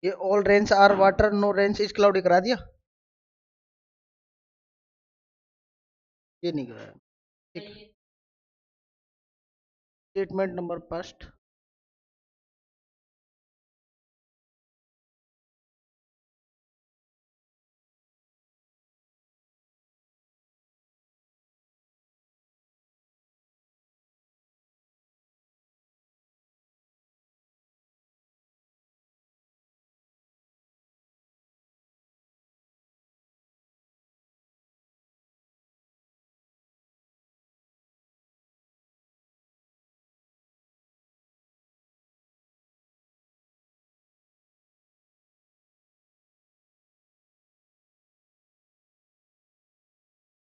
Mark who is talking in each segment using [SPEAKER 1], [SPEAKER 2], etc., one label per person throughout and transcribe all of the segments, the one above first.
[SPEAKER 1] ये all rains are water, no rains is cloudy करा दिया, ये नहीं कराया। स्टेटमेंट नंबर फर्स्ट,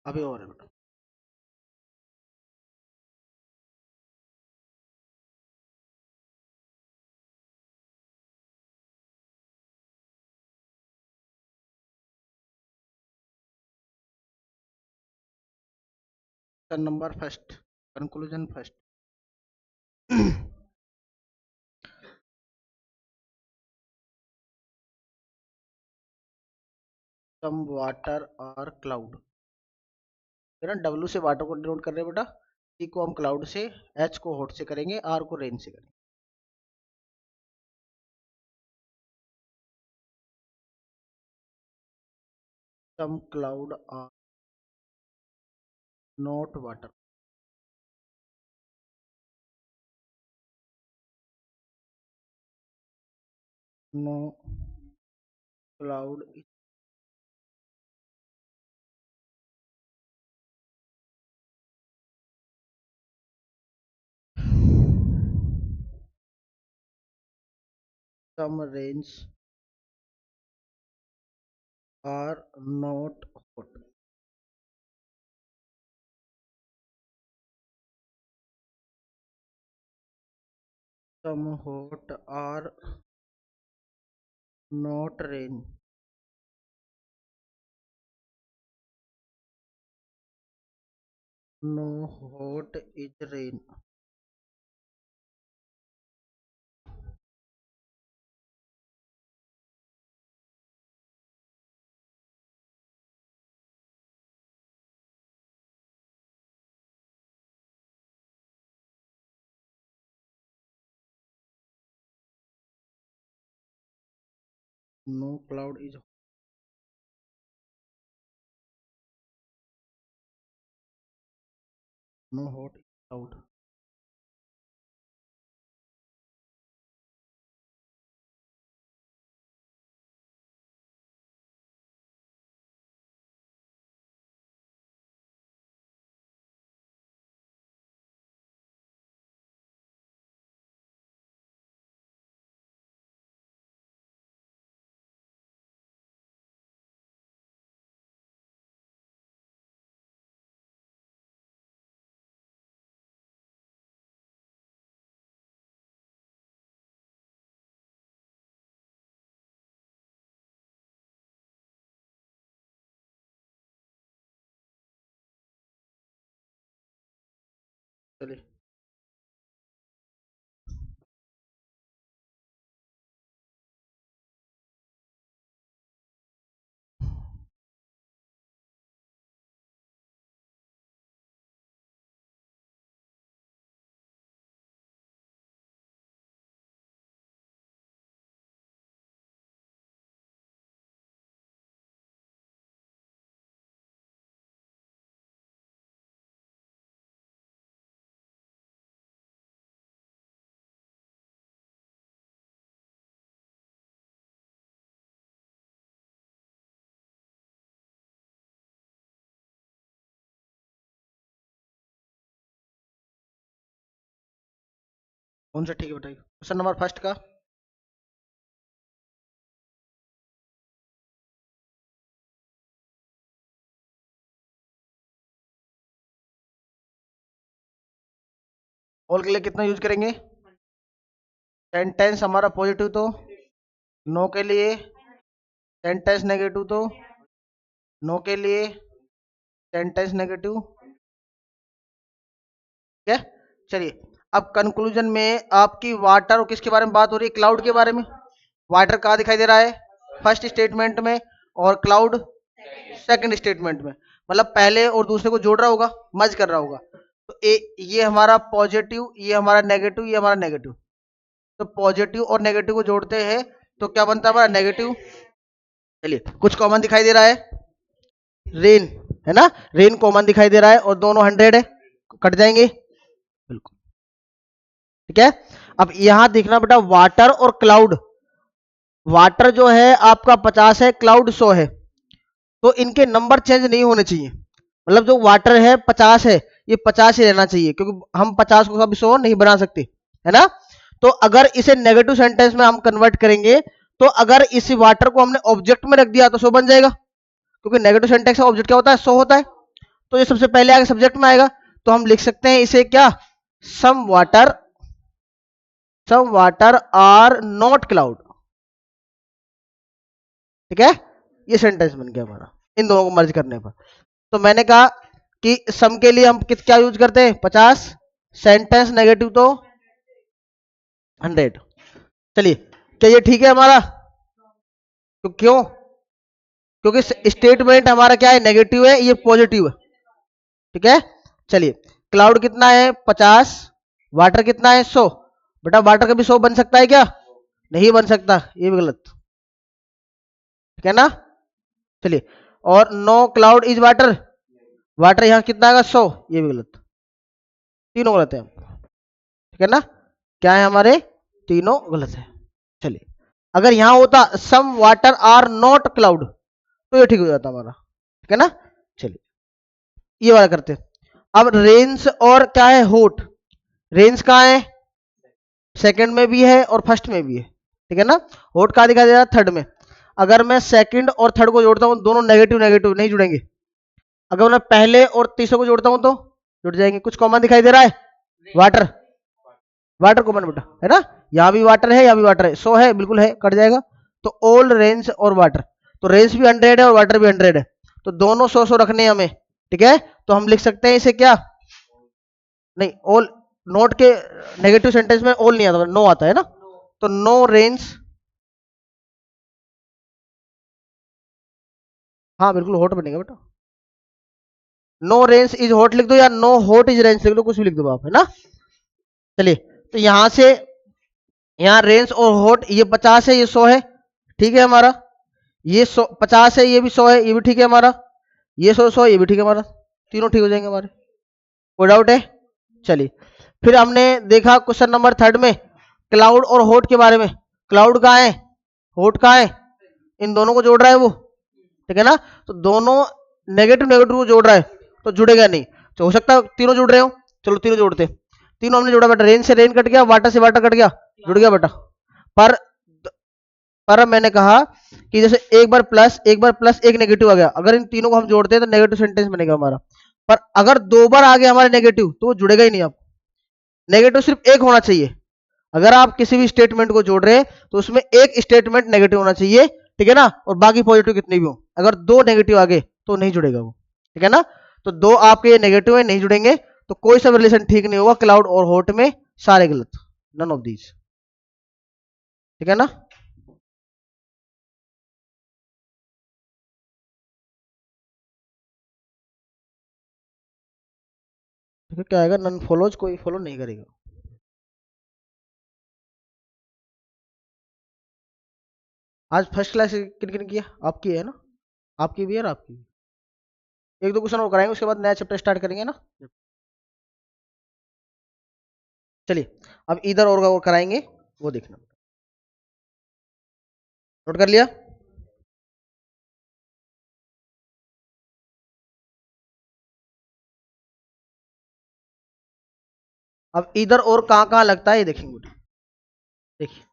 [SPEAKER 1] अभी और है बेटा। Number first, conclusion first. Some water और क्लाउड, ना डब्ल्यू से वाटर को डिनोट कर रहे हैं बेटा, सी को हम क्लाउड से, एच को हॉट से करेंगे, आर को रेन से करेंगे। Some cloud are not water, no cloud, some rains are not hot, some hot are not rain, no hot is rain. No cloud is, no hot is cloud. चलिए, कौन सा ठीक है बताइए, क्वेश्चन नंबर फर्स्ट का। All के लिए कितना यूज करेंगे? सेंटेंस हमारा पॉजिटिव तो नो के लिए, सेंटेंस नेगेटिव तो नो के लिए, सेंटेंस नेगेटिव। ठीक है, चलिए अब कंक्लूजन में आपकी वाटर और किसके बारे में बात हो रही है? क्लाउड के बारे में। वाटर कहाँ दिखाई दे रहा है? फर्स्ट स्टेटमेंट में, और क्लाउड सेकंड स्टेटमेंट में। मतलब पहले और दूसरे को जोड़ रहा होगा, मर्ज कर रहा होगा। तो ये हमारा पॉजिटिव, ये हमारा नेगेटिव, ये हमारा नेगेटिव। तो पॉजिटिव और नेगेटिव को जोड़ते हैं तो क्या बनता है हमारा? नेगेटिव। चलिए कुछ कॉमन दिखाई दे रहा है, रेन है ना, रेन कॉमन दिखाई दे रहा है और दोनों 100 है, कट जाएंगे बिल्कुल। ठीक है, अब यहां देखना बेटा, वाटर और क्लाउड। वाटर जो है आपका 50 है, क्लाउड 100 है, तो इनके नंबर चेंज नहीं होने चाहिए। मतलब जो वाटर है 50 है, ये 50 ही रहना चाहिए, क्योंकि हम 50 को कभी 100 नहीं बना सकते, है ना। तो अगर इसे नेगेटिव सेंटेंस में हम कन्वर्ट करेंगे, तो अगर इस वाटर को हमने ऑब्जेक्ट में रख दिया तो 100 बन जाएगा, क्योंकि नेगेटिव सेंटेंस का ऑब्जेक्ट क्या होता है? 100 होता है। तो ये सबसे पहले आगे सब्जेक्ट में आएगा, तो हम लिख सकते हैं इसे क्या? Some water are not cloud. ठीक है, ये सेंटेंस बन गया हमारा इन दोनों को मर्ज करने पर। तो मैंने कहा कि सम के लिए हम क्या यूज करते हैं? 50, सेंटेंस नेगेटिव तो 100। चलिए, क्या ये ठीक है हमारा? तो क्यों? क्योंकि स्टेटमेंट हमारा क्या है? नेगेटिव है, ये पॉजिटिव है। ठीक है, चलिए क्लाउड कितना है? 50। वाटर कितना है? 100। बेटा वाटर कभी 100 बन सकता है क्या? नहीं बन सकता, ये भी गलत। ठीक है ना, चलिए। और no cloud is water, water यहां कितना आएगा? 100, ये भी गलत। तीनों गलत है। ठीक है ना, क्या है हमारे? तीनों गलत है। चलिए, अगर यहां होता some water are not cloud, तो ये ठीक हो जाता हमारा। ठीक है ना, चलिए ये वाला करते हैं। अब रेंस और क्या है? होट। रेंस कहाँ है? सेकंड में भी है और फर्स्ट में भी है। ठीक है ना, होट कहाँ दिखाई दे रहा है? थर्ड में। अगर मैं सेकंड और थर्ड को जोड़ता हूं, दोनों नेगेटिव नेगेटिव नहीं जुड़ेंगे। अगर मैं पहले और तीसरे को जोड़ता हूं तो जुड़ जाएंगे। कुछ कॉमन दिखाई दे रहा है? वाटर, वाटर कॉमन बेटा, है ना। यहाँ भी वाटर है, यहाँ भी वाटर है, 100 है, बिल्कुल है, कट जाएगा। तो ऑल रेंज और वाटर, तो रेंज भी 100 है और वाटर भी 100 है, तो दोनों 100 रखने हैं हमें। ठीक है, तो हम लिख सकते हैं इसे क्या? नहीं, ऑल नोट के नेगेटिव सेंटेंस में ऑल नहीं आता, नो आता है ना। तो नो रेंज, हाँ बिल्कुल हॉट बनेगा बेटा। नो रेंज इज हॉट लिख दो, या नो हॉट इज रेंज लिख दो, कुछ भी लिख दो आप, है ना। चलिए, तो यहां से यहाँ रेंज और हॉट, ये 50 है, ये 100 है, ठीक है हमारा। ये 100 50 है, ये भी 100 है, ये भी ठीक है हमारा। ये 100 ये भी ठीक है हमारा, तीनों ठीक हो जाएंगे हमारे। कोई डाउट है? चलिए, फिर हमने देखा क्वेश्चन नंबर थर्ड में क्लाउड और होट के बारे में। क्लाउड कहाँ है? होट कहाँ है? इन दोनों को जोड़ रहा है वो। ठीक है ना, तो दोनों नेगेटिव नेगेटिव को जोड़ रहा है, तो जुड़ेगा नहीं। तो हो सकता है तीनों जुड़ रहे हो, चलो तीनों जोड़ते। तीनों हमने जोड़ा बेटा, रेन से रेन कट गया, वाटर से वाटर कट गया, जुड़ गया बेटा। पर पर मैंने कहा कि जैसे एक बार प्लस, एक बार प्लस, एक नेगेटिव आ गया, अगर इन तीनों को हम जोड़ते हैं तो नेगेटिव सेंटेंस बनेगा हमारा। पर अगर दो बार आ गया हमारे नेगेटिव, तो वो जुड़ेगा ही नहीं। आप नेगेटिव सिर्फ एक होना चाहिए। अगर आप किसी भी स्टेटमेंट को जोड़ रहे हैं तो उसमें एक स्टेटमेंट नेगेटिव होना चाहिए। ठीक है ना, और बाकी पॉजिटिव कितने भी हो। अगर दो नेगेटिव आ गए तो नहीं जुड़ेगा वो। ठीक है ना, तो दो आपके ये नेगेटिव है, नहीं जुड़ेंगे, तो कोई सा रिलेशन ठीक नहीं होगा क्लाउड और हॉट में, सारे गलत, नन ऑफ दीज। ठीक है ना, तो क्या आएगा? नन फॉलोज, कोई फॉलो नहीं करेगा। आज फर्स्ट क्लास किन किन किया? आपकी है ना, आपकी भी है और आपकी भी। एक दो क्वेश्चन और कराएंगे, उसके बाद नया चैप्टर स्टार्ट करेंगे ना। चलिए, अब इधर और कराएंगे, वो देखना। नोट कर लिया? अब इधर और कहाँ कहाँ लगता है ये देखेंगे। देखिए,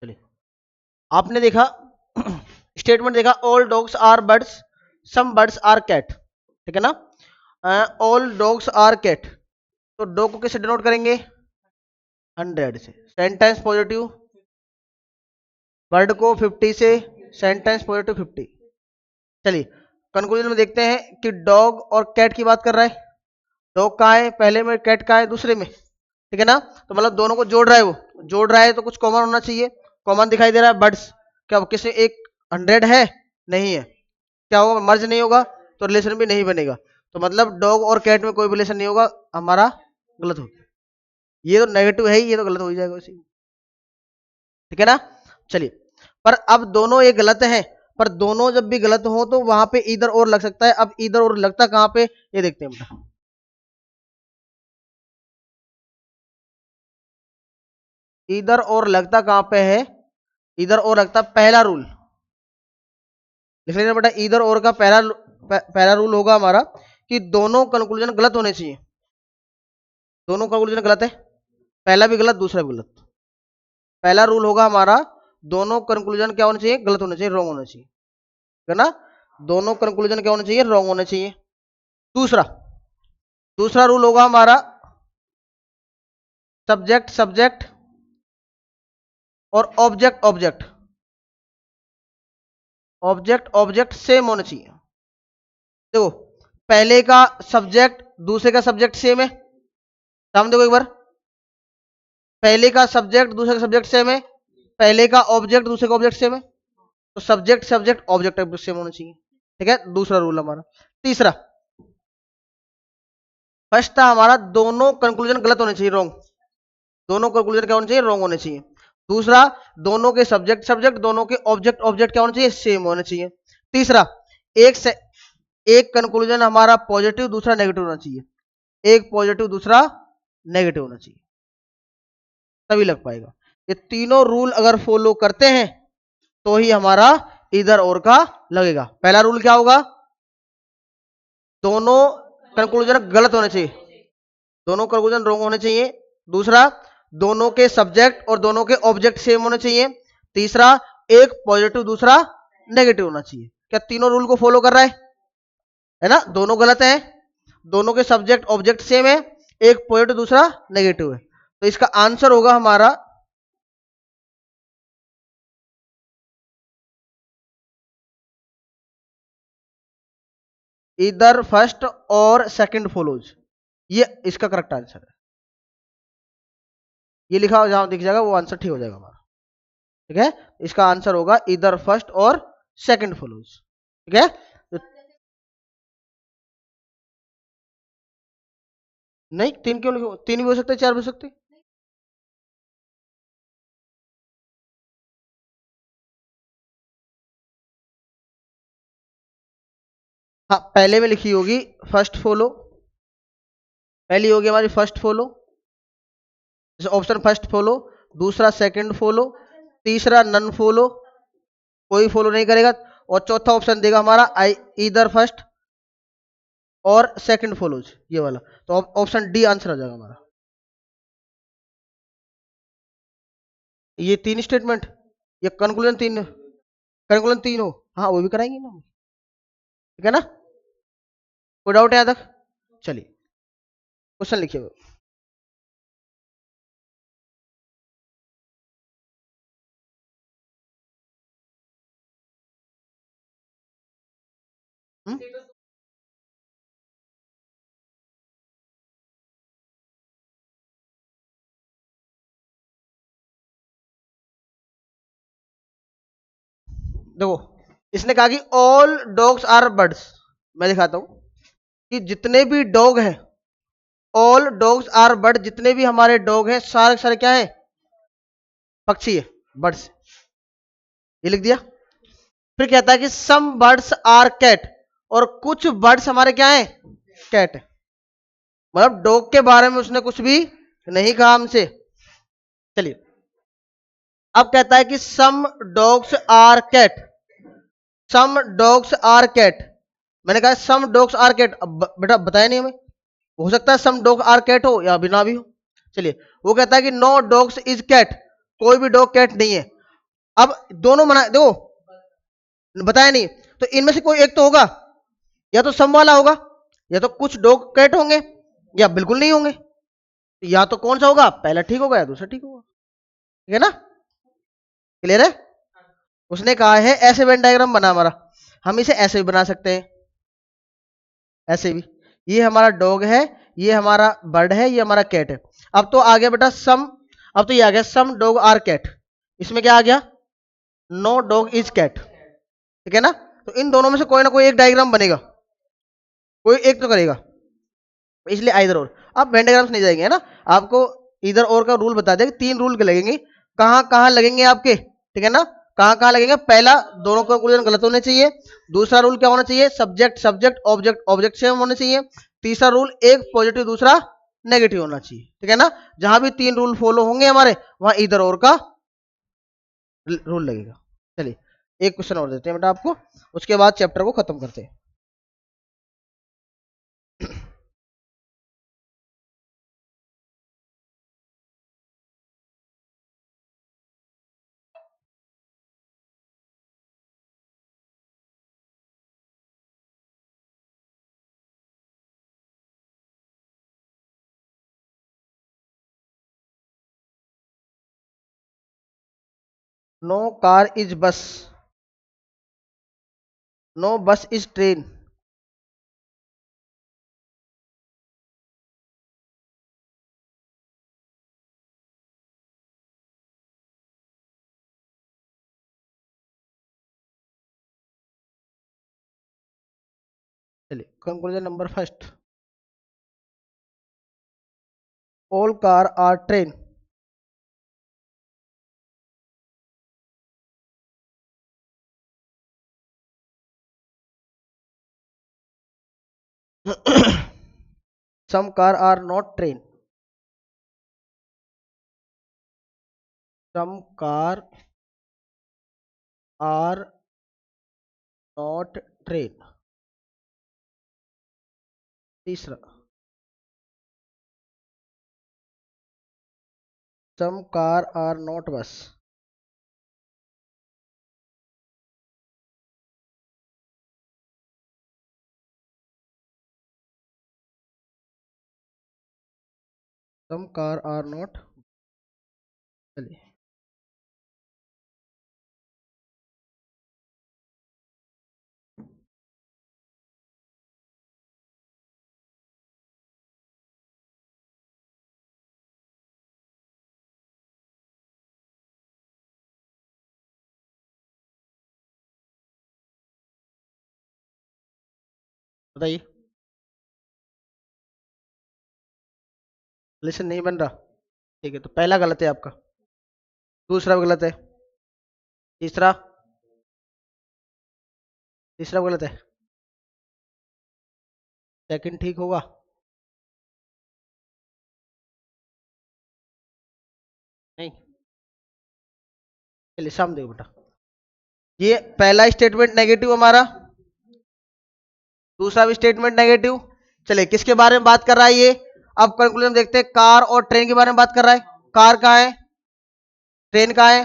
[SPEAKER 1] चलिए, आपने देखा स्टेटमेंट देखा, all dogs are birds, some birds are cat, ठीक है ना। ऑल डॉग्स आर कैट, तो डॉग को कैसे डिनोट करेंगे? 100 से। सेंटेंस पॉजिटिव, बर्ड को 50 से, सेंटेंस पॉजिटिव 50। चलिए कंक्लूजन में देखते हैं कि डॉग और कैट की बात कर रहा है। डॉग कहाँ है पहले में, कैट कहाँ है दूसरे में, ठीक है ना। तो मतलब दोनों को जोड़ रहा है, वो जोड़ रहा है तो कुछ कॉमन होना चाहिए। कॉमन दिखाई दे रहा है बर्ड्स, क्या किसी एक 100 है? नहीं है। क्या होगा? मर्ज नहीं होगा तो रिलेशन भी नहीं बनेगा। तो मतलब डॉग और कैट में कोई रिलेशन नहीं होगा, हमारा गलत हो गया। ये तो नेगेटिव है ही, ये तो गलत हो ही जाएगा उसी, ठीक है ना। चलिए, पर अब दोनों ये गलत है, पर दोनों जब भी गलत हो तो वहां पे इधर और लग सकता है। अब इधर और लगता कहां पे, ये देखते हैं बेटा। इधर और लगता कहां पे है? इधर और लगता पहला रूल लिख लेना बेटा। इधर और का पहला रूल होगा हमारा कि दोनों कंक्लूजन गलत होने चाहिए। दोनों कंक्लूजन गलत है, पहला भी गलत दूसरा भी गलत। पहला रूल होगा हमारा, दोनों कंक्लूजन क्या होने चाहिए? गलत होने चाहिए, रॉन्ग होने चाहिए, है ना। दोनों कंक्लूजन क्या होने चाहिए? रॉन्ग होने चाहिए। दूसरा दूसरा रूल होगा हमारा, सब्जेक्ट सब्जेक्ट और object object, object object same होना चाहिए। देखो, पहले का सब्जेक्ट दूसरे का सब्जेक्ट सेम है, सामने देखो एक बार। पहले का सब्जेक्ट दूसरे का सब्जेक्ट सेम है, पहले का ऑब्जेक्ट दूसरे का ऑब्जेक्ट सेम है, तो सब्जेक्ट सब्जेक्ट ऑब्जेक्ट सेम होना चाहिए, ठीक है। दूसरा रूल हमारा। तीसरा, फर्स्ट था हमारा, दोनों कंक्लूजन गलत होने चाहिए, रॉन्ग। दोनों कंक्लूजन क्या होने चाहिए? रॉन्ग होने चाहिए। दूसरा, दोनों के सब्जेक्ट सब्जेक्ट, दोनों के ऑब्जेक्ट ऑब्जेक्ट क्या होना चाहिए? सेम होना चाहिए। तीसरा, एक से एक कंक्लूजन हमारा पॉजिटिव दूसरा नेगेटिव होना चाहिए, एक पॉजिटिव दूसरा नेगेटिव होना चाहिए, तभी लग पाएगा। ये तीनों रूल अगर फॉलो करते हैं तो ही हमारा इधर और का लगेगा। पहला रूल क्या होगा? दोनों कंक्लूजन गलत होने चाहिए, दोनों कंक्लूजन रॉन्ग होने चाहिए। दूसरा, दोनों के सब्जेक्ट और दोनों के ऑब्जेक्ट सेम होने चाहिए। तीसरा, एक पॉजिटिव दूसरा नेगेटिव होना चाहिए। क्या तीनों रूल को फॉलो कर रहा है ना? दोनों गलत है, दोनों के सब्जेक्ट ऑब्जेक्ट सेम है, एक पॉजिटिव दूसरा नेगेटिव है। तो इसका आंसर होगा हमारा इधर फर्स्ट और सेकंड फॉलोज, ये इसका करेक्ट आंसर है। ये लिखा हो जहां दिख जाएगा वो आंसर ठीक हो जाएगा हमारा, ठीक है। इसका आंसर होगा इधर फर्स्ट और सेकंड फॉलोज, ठीक है। तो नहीं, तीन क्यों लिखो? तीन भी हो सकते, चार भी हो सकते। हाँ, पहले में लिखी होगी फर्स्ट फॉलो, पहली होगी हमारी फर्स्ट फॉलो, जैसे ऑप्शन फर्स्ट फॉलो, दूसरा सेकंड फॉलो, तीसरा नन फॉलो, कोई फॉलो नहीं करेगा, और चौथा ऑप्शन देगा हमारा आई इधर फर्स्ट और सेकंड फॉलोज, ये वाला। तो ऑप्शन डी आंसर आ जाएगा हमारा। ये तीन स्टेटमेंट, ये कंक्लूजन तीन, कंक्लूजन तीन हो, हाँ वो भी कराएंगे ना, ठीक है ना। कोई डाउट है यहाँ तक? चलिए क्वेश्चन लिखिए। हम्म? देखो, इसने कहा कि ऑल डॉग्स आर बर्ड्स, मैं दिखाता हूं कि जितने भी डॉग हैं, ऑल डॉग्स आर बर्ड, जितने भी हमारे डॉग हैं सारे सारे क्या है? पक्षी है, बर्ड्स, ये लिख दिया। फिर कहता है कि सम बर्ड्स आर कैट, और कुछ बर्ड्स हमारे क्या है? कैट है। मतलब डॉग के बारे में उसने कुछ भी नहीं कहा हमसे। चलिए, अब कहता है कि some dogs are cat, some dogs are cat. मैंने कहा सम डॉग्स आर कैट, अब बेटा बताया नहीं हमें, हो सकता है सम डॉग आर कैट हो या बिना भी हो। चलिए, वो कहता है कि नो डॉग्स इज कैट, कोई भी डॉग कैट नहीं है। अब दोनों बना देखो बताया नहीं, तो इनमें से कोई एक तो होगा, या तो सम वाला होगा, या तो कुछ डॉग कैट होंगे, या बिल्कुल नहीं होंगे। या तो कौन सा होगा, पहला ठीक होगा या दूसरा ठीक होगा। ठीक है ना, क्लियर है। उसने कहा है ऐसे वेन डायग्राम बना हमारा, हम इसे ऐसे भी बना सकते हैं, ऐसे भी। ये हमारा डॉग है, ये हमारा बर्ड है, ये हमारा कैट है। अब तो आ गया बेटा सम, अब तो ये आ गया सम डॉग आर कैट। इसमें क्या आ गया, नो डॉग इज कैट। ठीक है ना, तो इन दोनों में से कोई ना कोई एक डायग्राम बनेगा, कोई एक तो करेगा, इसलिए आइदर और। अब वेन डायग्राम्स नहीं जाएंगे है ना, आपको इधर और का रूल बता दें, 3 रूल के लगेंगे, कहाँ कहाँ लगेंगे आपके। ठीक है ना, कहाँ कहाँ लगेंगे। पहला, दोनों का कंक्लूजन गलत होने चाहिए। दूसरा रूल क्या होना चाहिए, subject subject object object same होने चाहिए। तीसरा रूल, एक पॉजिटिव दूसरा नेगेटिव होना चाहिए। ठीक है ना, जहां भी 3 रूल फॉलो होंगे हमारे, वहां इधर और का रूल लगेगा। चलिए एक क्वेश्चन और देते हैं बेटा आपको, उसके बाद चैप्टर को खत्म करते हैं। No car is bus, no bus is train. चलिए conclusion number first, all car are train. some car are not train, some car are not train। तीसरा, some car are not bus। some car are not। चलिए बताइए, listen नहीं बन रहा। ठीक है, तो पहला गलत है आपका, दूसरा भी गलत है, तीसरा, तीसरा भी गलत है, सेकंड ठीक होगा। नहीं, चलिए सामने देखो बेटा, ये पहला स्टेटमेंट नेगेटिव हमारा, दूसरा भी स्टेटमेंट नेगेटिव। चलिए किसके बारे में बात कर रहा है ये, अब कंक्लूजन देखते हैं, कार और ट्रेन के बारे में बात कर रहा है। कार कहाँ है, ट्रेन कहाँ है,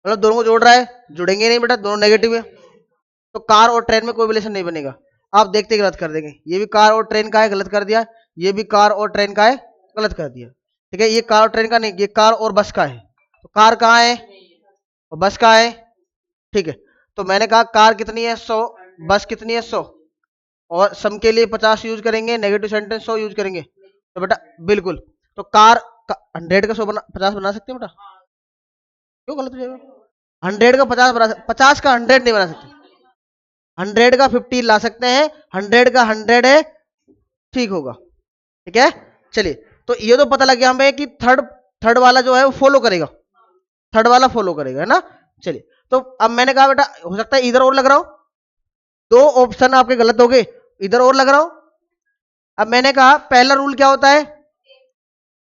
[SPEAKER 1] मतलब दोनों को जोड़ रहा है, जुड़ेंगे नहीं बेटा, दोनों नेगेटिव है, तो कार और ट्रेन में कोई रिलेशन नहीं बनेगा। आप देखते गलत कर देंगे, ये भी कार और ट्रेन का है, गलत कर दिया, ये भी कार और ट्रेन का है, गलत कर दिया। ठीक है, ये कार और ट्रेन का नहीं, ये कार और बस का है, तो कार कहाँ है और बस कहाँ है। ठीक है, तो मैंने कहा कार कितनी है 100, बस कितनी है 100, और सम के लिए 50 यूज करेंगे, नेगेटिव सेंटेंस 100 यूज करेंगे, तो बेटा बिल्कुल, तो कार 100 का 100 50 बना सकते हैं बेटा, क्यों गलत हो जाएगा। 100 का 50 बना, 50 का 100 नहीं बना सकते, 100 का 50 ला सकते हैं, 100 का 100 है, ठीक होगा। ठीक है, चलिए, तो ये तो पता लग गया हमें कि थर्ड, थर्ड वाला जो है वो फॉलो करेगा, थर्ड वाला फॉलो करेगा, है ना। चलिए, तो अब मैंने कहा बेटा हो सकता है इधर और लग रहा हो, 2 ऑप्शन आपके गलत हो गए, इधर और लग रहा हो। अब मैंने कहा पहला रूल क्या होता है,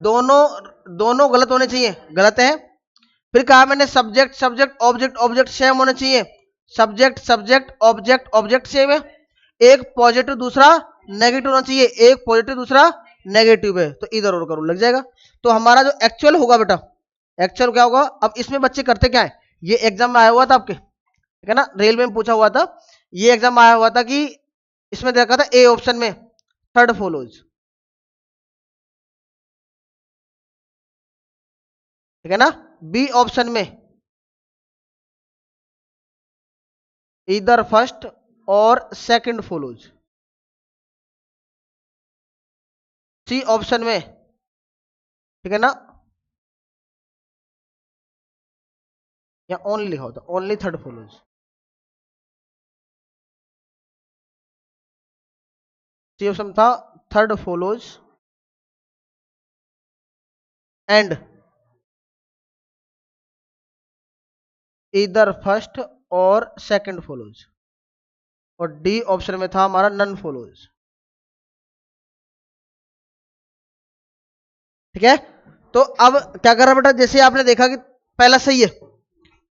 [SPEAKER 1] दोनों दोनों गलत होने चाहिए, गलत है। फिर कहा मैंने subject subject object object same होने चाहिए, subject subject object object same है। एक पॉजिटिव दूसरा नेगेटिव होना चाहिए, एक पॉजिटिव दूसरा नेगेटिव है, तो इधर और का रूल लग जाएगा। तो हमारा जो एक्चुअल होगा बेटा, एक्चुअल क्या होगा, अब इसमें बच्चे करते क्या है, ये एग्जाम में आया हुआ था आपके, ठीक है ना, रेलवे में पूछा हुआ था, ये एग्जाम में आया हुआ था कि इसमें देखा था ए ऑप्शन में थर्ड फॉलोज, ठीक है ना, बी ऑप्शन में इधर फर्स्ट और सेकंड फॉलोज, सी ऑप्शन में, ठीक है ना, या ओनली लिखा होता only third follows, C option था थर्ड फॉलोज एंड इधर फर्स्ट और सेकंड फॉलोज, और डी ऑप्शन में था हमारा नन फॉलोज, ठीक है। तो अब क्या कर रहा बेटा, जैसे आपने देखा कि पहला सही है,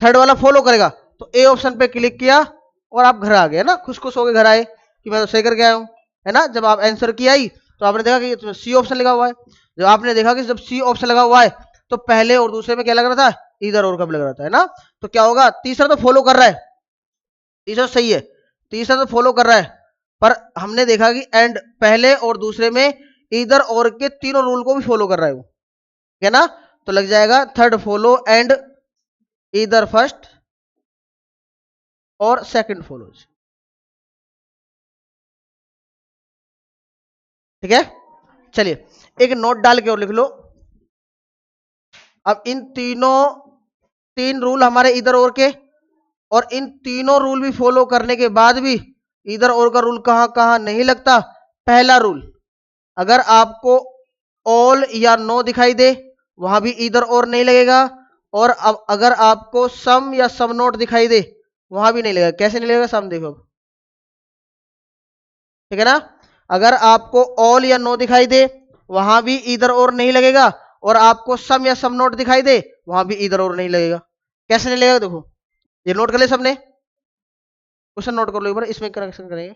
[SPEAKER 1] थर्ड वाला फॉलो करेगा, तो ए ऑप्शन पे क्लिक किया और आप घर आ गए ना, खुश खुश होकर घर आए कि मैं तो सही करके आया हूं, है ना। जब आप आंसर किया ही तो आपने देखा कि सी ऑप्शन लगा हुआ है, जब आपने देखा कि जब सी ऑप्शन लगा हुआ है तो पहले और दूसरे में क्या लग रहा था, इधर और कब लग रहा था, है ना। तो क्या होगा, तीसरा तो फॉलो कर रहा है, तीसरा सही है, तीसरा तो फॉलो कर रहा है, पर हमने देखा कि एंड पहले और दूसरे में इधर और के तीनों रूल को भी फॉलो कर रहा है वो, है ना। तो लग जाएगा थर्ड फॉलो एंड इधर फर्स्ट और सेकंड फॉलोज, ठीक है। चलिए एक नोट डाल के और लिख लो, अब इन तीनों, तीन रूल हमारे इधर और के, और इन तीनों रूल भी फॉलो करने के बाद भी इधर और का रूल कहां कहां नहीं लगता। पहला रूल, अगर आपको ऑल या नो दिखाई दे वहां भी इधर और नहीं लगेगा, और अब अगर आपको सम या सम नोट दिखाई दे वहां भी नहीं लगेगा। कैसे नहीं लगेगा, सम देखो अब, ठीक है ना। अगर आपको ऑल या नो दिखाई दे वहां भी इधर और नहीं लगेगा, और आपको सम या सम नोट दिखाई दे वहां भी इधर और नहीं लगेगा। कैसे नहीं लगेगा देखो, ये नोट कर ले सबने, क्वेश्चन नोट कर लो एक बार, इसमें करेक्शन करेंगे।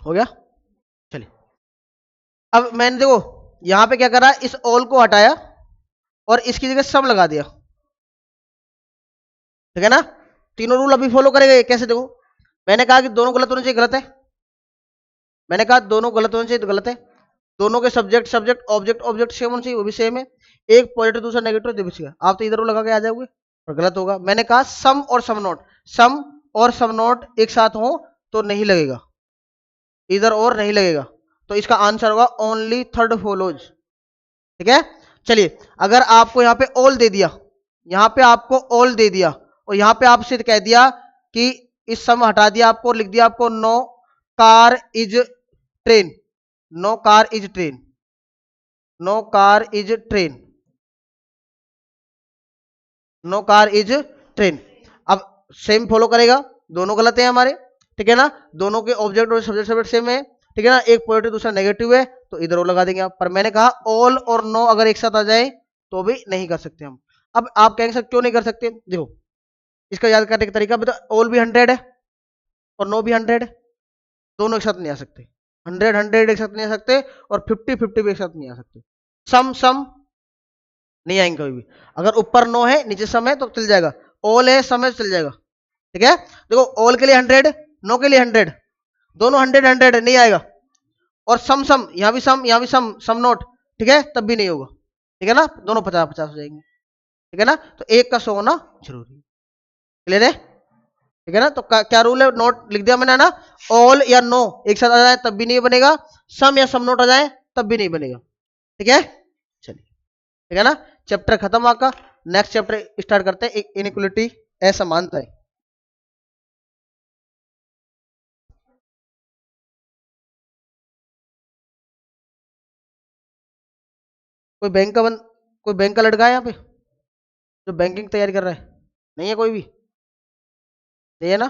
[SPEAKER 1] हो गया, चलिए। अब मैंने देखो यहां पे क्या करा, इस ऑल को हटाया और इसकी जगह सम लगा दिया, ठीक है ना। तीनों रूल अभी फॉलो करेगा, कैसे देखो, मैंने कहा कि दोनों गलत होने चाहिए, गलत है, मैंने कहा दोनों गलत होने चाहिए, तो गलत है। दोनों के subject subject object object same होना चाहिए, वो भी सेम है। एक पॉजिटिव दूसरा नेगेटिव, जो भी आप तो इधर लगा के आ जाओगे और गलत होगा। मैंने कहा सम और सम नोट, सम और सम नोट एक साथ हो तो नहीं लगेगा, इधर और नहीं लगेगा, तो इसका आंसर होगा ओनली थर्ड फॉलोज, ठीक है। चलिए अगर आपको यहाँ पे ऑल दे दिया, यहाँ पे आपको ऑल दे दिया, और यहाँ पे आपसे कह दिया कि इस सम हटा दिया आपको, लिख दिया आपको no car is train, no car is train, no car is train, no car is train. अब सेम फॉलो करेगा, दोनों गलत है हमारे, ठीक है ना, दोनों के ऑब्जेक्ट और सब्जेक्ट सब्जेक्ट सेम है, ठीक है ना, एक पॉजिटिव दूसरा नेगेटिव है, तो इधर और लगा देंगे आप। पर मैंने कहा ऑल और नो अगर एक साथ आ जाए तो भी नहीं कर सकते हम। अब आप कहेंगे सर क्यों नहीं कर सकते, देखो इसका याद करने का तरीका बता, ऑल भी 100 है और नो भी 100 है, दोनों एक साथ नहीं आ सकते, 100 100 एक साथ नहीं आ सकते, और 50 50 भी एक साथ नहीं आ सकते। सम सम नहीं आएंगे कभी भी, अगर ऊपर नो है नीचे सम है तो चल जाएगा, ऑल है सम है तो चल जाएगा, ठीक है। देखो ऑल के लिए 100, नो के लिए 100, दोनों 100 100 नहीं आएगा, और सम सम यहाँ भी सम यहाँ भी सम सम नोट, ठीक है, तब भी नहीं होगा, ठीक है ना, दोनों 50 50 हो जाएंगे, ठीक है ना। तो एक का 100 होना जरूरी है, क्लियर है, ठीक है ना। तो क्या रूल है, नोट लिख दिया मैंने ना, ऑल या नो एक साथ आ जाए तब भी नहीं बनेगा, सम या सम नोट आ जाए तब भी नहीं बनेगा, ठीक है। चलिए, ठीक है ना, चैप्टर खत्म आपका। नेक्स्ट चैप्टर स्टार्ट करते हैं, इनइक्वालिटी असमानता है। कोई बैंक का बंद, कोई बैंक का लड़का है यहाँ पे जो बैंकिंग तैयारी कर रहा है, नहीं है कोई भी, नहीं है ना।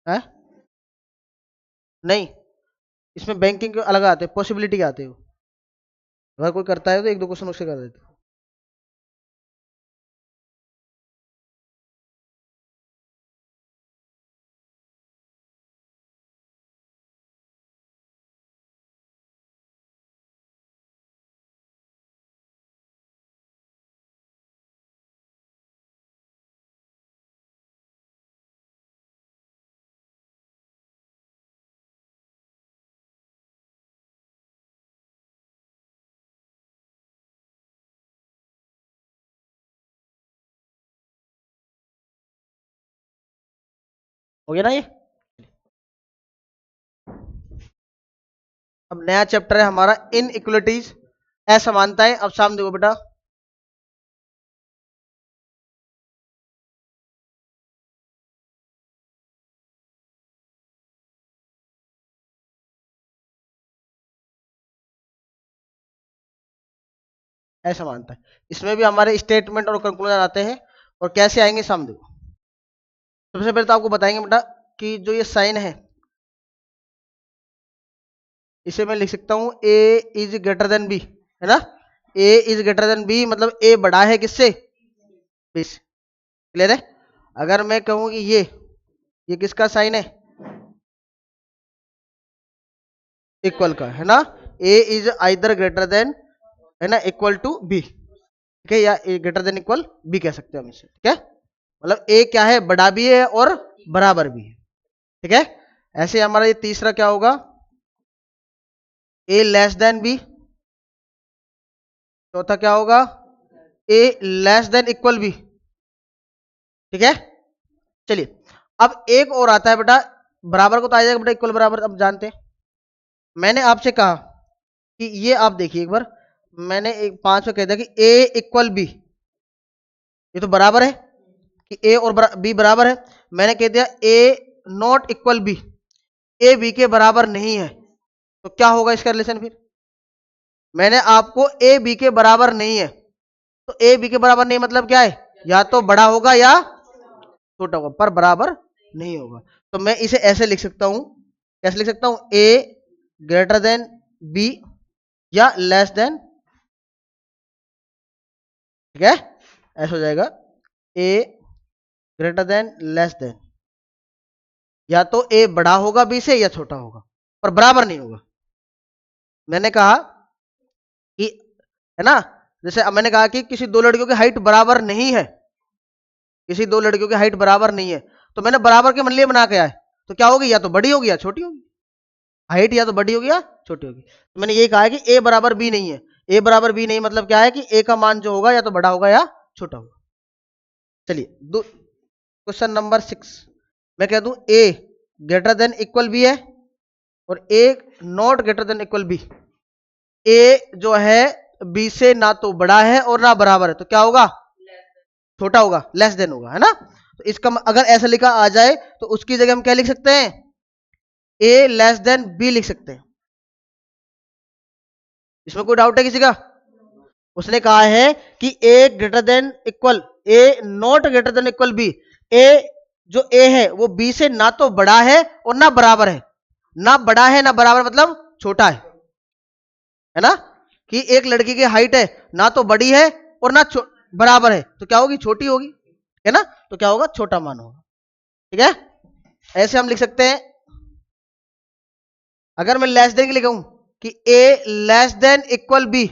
[SPEAKER 1] है नहीं, इसमें बैंकिंग के अलग आते हैं, पॉसिबिलिटी के आते हो। अगर कोई करता है तो एक दो क्वेश्चन उससे कर देते हो। हो गया ना ये। अब नया चैप्टर है हमारा इन इक्वलिटीज, असमानताएं। अब सामने देखो बेटा, असमानता, इसमें भी हमारे स्टेटमेंट और कंक्लूजन आते हैं, और कैसे आएंगे सामने देखो। सबसे पहले तो आपको बताएंगे बेटा कि जो ये साइन है, इसे मैं लिख सकता हूं ए इज ग्रेटर देन बी, है ना। ए इज ग्रेटर देन बी मतलब ए बड़ा है किससे, बी से। क्लियर है। अगर मैं कहूं कि ये किसका साइन है, इक्वल का, है ना। ए इज आइदर ग्रेटर देन, है ना, इक्वल टू बी, ठीक है, या ए ग्रेटर देन इक्वल बी कह सकते हैं हम इसे, ठीक है। मतलब ए क्या है, बड़ा भी है और बराबर भी है, ठीक है। ऐसे हमारा ये तीसरा क्या होगा, ए लेस देन बी। चौथा क्या होगा, ए लेस देन इक्वल बी, ठीक है। चलिए, अब एक और आता है बेटा, बराबर को तो आ जाएगा बेटा, इक्वल बराबर अब जानते हैं। मैंने आपसे कहा कि ये आप देखिए एक बार, मैंने एक 5 में कह दिया कि ए इक्वल बी, ये तो बराबर है कि ए और बी बराबर है। मैंने कह दिया A not equal B, A B के बराबर नहीं है, तो क्या होगा इसका रिलेशन फिर। मैंने आपको ए बी के बराबर नहीं है, तो ए बी के बराबर नहीं मतलब क्या है, या तो बड़ा होगा या छोटा होगा, पर बराबर नहीं होगा। तो मैं इसे ऐसे लिख सकता हूं, कैसे लिख सकता हूं, ए ग्रेटर देन बी या लेस देन, ठीक है। ऐसा हो जाएगा ए ग्रेटर देन लेस देन, या तो ए बड़ा होगा बी से या छोटा होगा, पर बराबर नहीं होगा। मैंने कहा कि, है ना, जैसे अब मैंने कहा कि किसी दो लड़कियों की हाइट बराबर नहीं है, किसी दो लड़कियों की हाइट बराबर नहीं है, तो मैंने बराबर के लिए बना के आया, तो क्या होगी, या तो बड़ी होगी या छोटी होगी, हाइट या तो बड़ी होगी या छोटी होगी। तो मैंने यही कहा है कि ए बराबर बी नहीं है, ए बराबर बी नहीं मतलब क्या है कि ए का मान जो होगा या तो बड़ा होगा या छोटा होगा। चलिए क्वेश्चन नंबर 6, मैं कह दूं A greater than equal B है और A not greater than equal B. A जो है बी से ना तो बड़ा है और ना बराबर है, तो क्या होगा, छोटा होगा, लेस देन होगा, है ना। तो इसका अगर ऐसा लिखा आ जाए तो उसकी जगह हम क्या लिख सकते हैं, ए लेस देन बी लिख सकते हैं। इसमें कोई डाउट है किसी का। उसने कहा है कि A greater than equal, A not greater than equal B, A जो ए है वो बी से ना तो बड़ा है और ना बराबर है, ना बड़ा है ना बराबर मतलब छोटा है ना। कि एक लड़की की हाइट है ना तो बड़ी है और ना बराबर है, तो क्या होगी, छोटी होगी, है ना। तो क्या होगा, छोटा मान होगा, ठीक है। ऐसे हम लिख सकते हैं। अगर मैं लेस देन के लिए कहूं कि A less than equal B,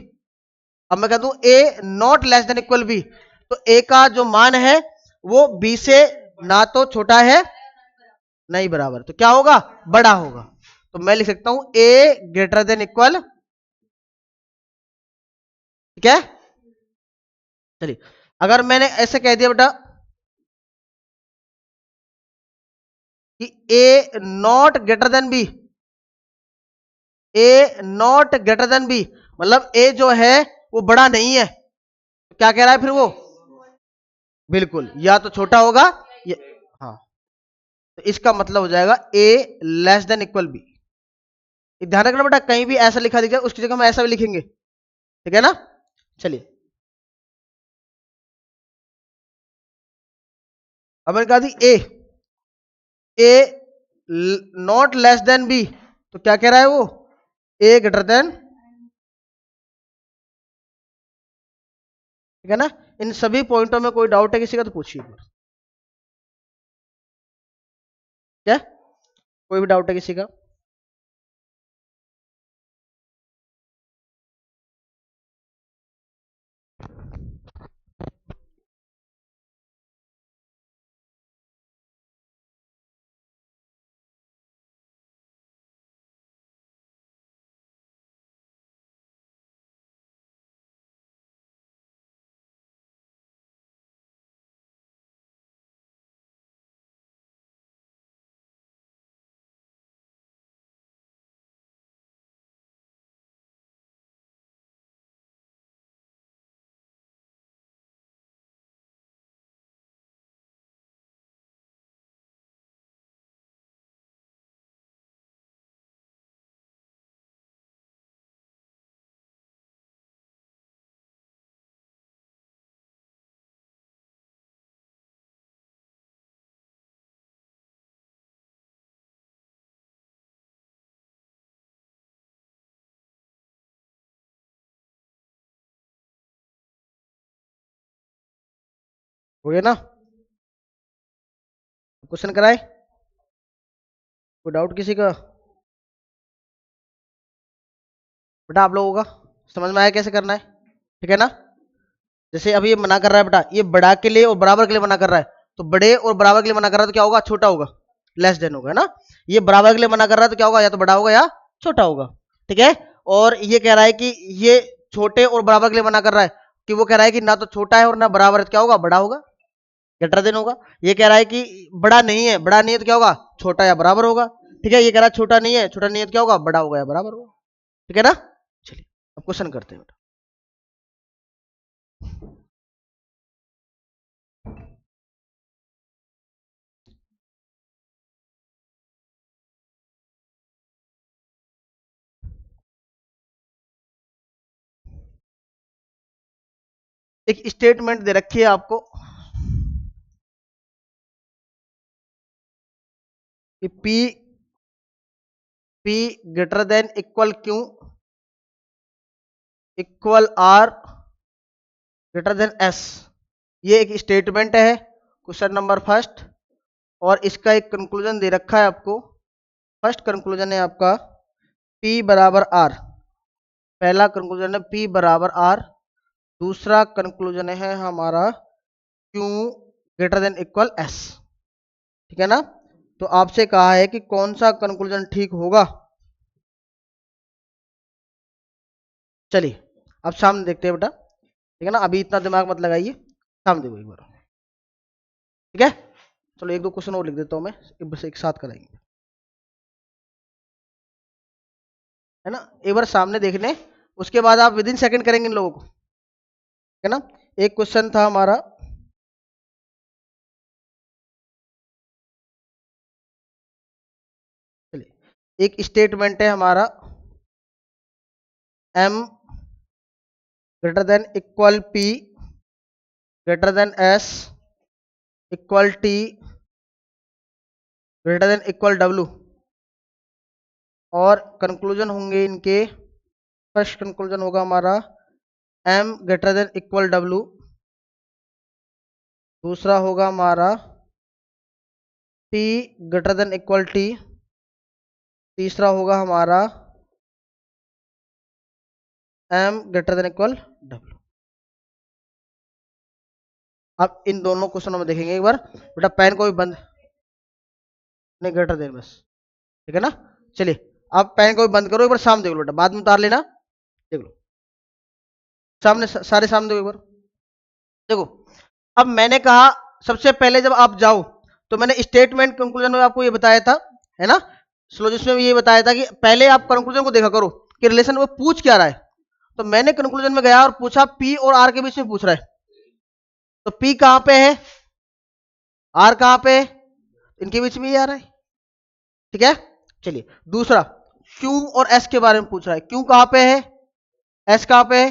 [SPEAKER 1] अब मैं कह दूं A not less than equal B, तो ए का जो मान है वो बी से ना तो छोटा है नहीं बराबर, तो क्या होगा, बड़ा होगा। तो मैं लिख सकता हूं ए ग्रेटर देन इक्वल, ठीक है। चलिए, अगर मैंने ऐसे कह दिया बेटा कि A not greater than B, A not greater than B मतलब ए जो है वो बड़ा नहीं है, तो क्या कह रहा है फिर वो, बिल्कुल या तो छोटा होगा या, हाँ, तो इसका मतलब हो जाएगा ए लेस देन इक्वल बी। ध्यान रखना बेटा, कहीं भी ऐसा लिखा दिखा उसकी जगह हम ऐसा भी लिखेंगे, ठीक है ना। चलिए, अब मैंने कहा थी ए नॉट लेस देन बी, तो क्या कह रहा है वो, ए ग्रेटर देन, ठीक है ना। इन सभी पॉइंटों में कोई डाउट है किसी का तो पूछिए। क्या कोई भी डाउट है किसी का? हो गया ना? क्वेश्चन कराए? कोई डाउट किसी का? बेटा आप लोगों का समझ में आया कैसे करना है? ठीक है ना। जैसे अभी ये मना कर रहा है बेटा, ये बड़ा के लिए और बराबर के लिए मना कर रहा है, तो बड़े और बराबर के लिए मना कर रहा है तो क्या होगा, छोटा होगा, लेस देन होगा, है ना। ये बराबर के लिए मना कर रहा है तो क्या होगा, या तो बड़ा होगा या छोटा होगा। ठीक है। और ये कह रहा है कि ये छोटे और बराबर के लिए मना कर रहा है, कि वो कह रहा है कि ना तो छोटा है और ना बराबर है, तो क्या होगा, बड़ा होगा, ग्रेटर देन होगा। ये कह रहा है कि बड़ा नहीं है, बड़ा नहीं है तो क्या होगा, छोटा या बराबर होगा। ठीक है। ये कह रहा है छोटा नहीं है, छोटा नहीं है तो क्या होगा, बड़ा होगा या बराबर होगा। ठीक है ना। चलिए अब क्वेश्चन करते हैं बेटा। एक स्टेटमेंट दे रखी है आपको कि P greater than equal Q equal R greater than S। ये एक स्टेटमेंट है, क्वेश्चन नंबर फर्स्ट। और इसका एक कंक्लूजन दे रखा है आपको। फर्स्ट कंक्लूजन है आपका P बराबर R। पहला कंक्लूजन है P बराबर R। दूसरा कंक्लूजन है हमारा Q greater than equal S। ठीक है ना। तो आपसे कहा है कि कौन सा कंक्लूजन ठीक होगा। चलिए अब सामने देखते हैं बेटा। ठीक है ना, अभी इतना दिमाग मत लगाइए, सामने देखो एक बार। ठीक है। चलो एक दो क्वेश्चन और लिख देता हूँ मैं, बस एक साथ कराएंगे, है ना। एक बार सामने देखने, उसके बाद आप विद इन सेकंड करेंगे इन लोगों को। ठीक है ना। एक क्वेश्चन था हमारा, चलिए एक स्टेटमेंट है हमारा M greater than equal P greater than S equal T greater than equal W। और कंक्लूजन होंगे इनके, फर्स्ट कंक्लूजन होगा हमारा M greater than equal W। दूसरा होगा हमारा P greater than equal T। तीसरा होगा हमारा M greater than equal W। अब इन दोनों क्वेश्चनों में देखेंगे एक बार बेटा, पेन को भी बंद नहीं, ग्रेटर देन बस। ठीक है ना। चलिए अब पेन को भी बंद करो, एक बार सामने देख लो बेटा, बाद में उतार लेना। देख लो सामने, सारे सामने देखो एक बार। देखो अब मैंने कहा सबसे पहले जब आप जाओ, तो मैंने स्टेटमेंट कंक्लूजन में आपको ये बताया था, है ना। स्लोजिस्म में ये बताया था कि पहले आप कंक्लूजन को देखा करो कि रिलेशन में पूछ क्या रहा है। तो मैंने कंक्लूजन में गया और पूछा पी और आर के बीच में पूछ रहा है, तो पी कहां पे है, आर कहां पे है, इनके बीच में ही आ रहा है। ठीक है। चलिए दूसरा क्यू और एस के बारे में पूछ रहा है, क्यू कहां पे है, एस कहां पे है।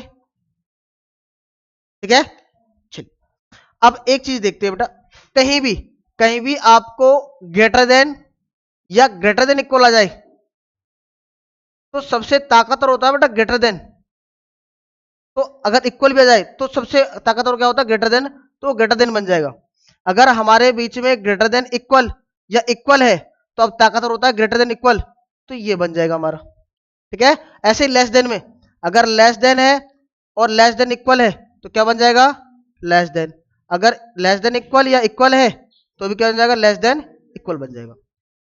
[SPEAKER 1] ठीक है। चलिए अब एक चीज देखते हैं बेटा, कहीं भी आपको ग्रेटर देन या ग्रेटर देन इक्वल आ जाए, तो सबसे ताकतवर होता है बेटा ग्रेटर देन। तो अगर इक्वल भी आ जाए तो सबसे ताकतवर क्या होता है, ग्रेटर देन, तो ग्रेटर देन बन जाएगा। अगर हमारे बीच में ग्रेटर देन इक्वल या इक्वल है तो अब ताकतवर होता है ग्रेटर देन इक्वल, तो ये बन जाएगा हमारा। ठीक है, ऐसे ही लेस देन में अगर लेस देन है और लेस देन इक्वल है तो क्या बन जाएगा, लेस देन। अगर लेस देन इक्वल या इक्वल है तो भी क्या बन जाएगा, लेस देन इक्वल बन जाएगा।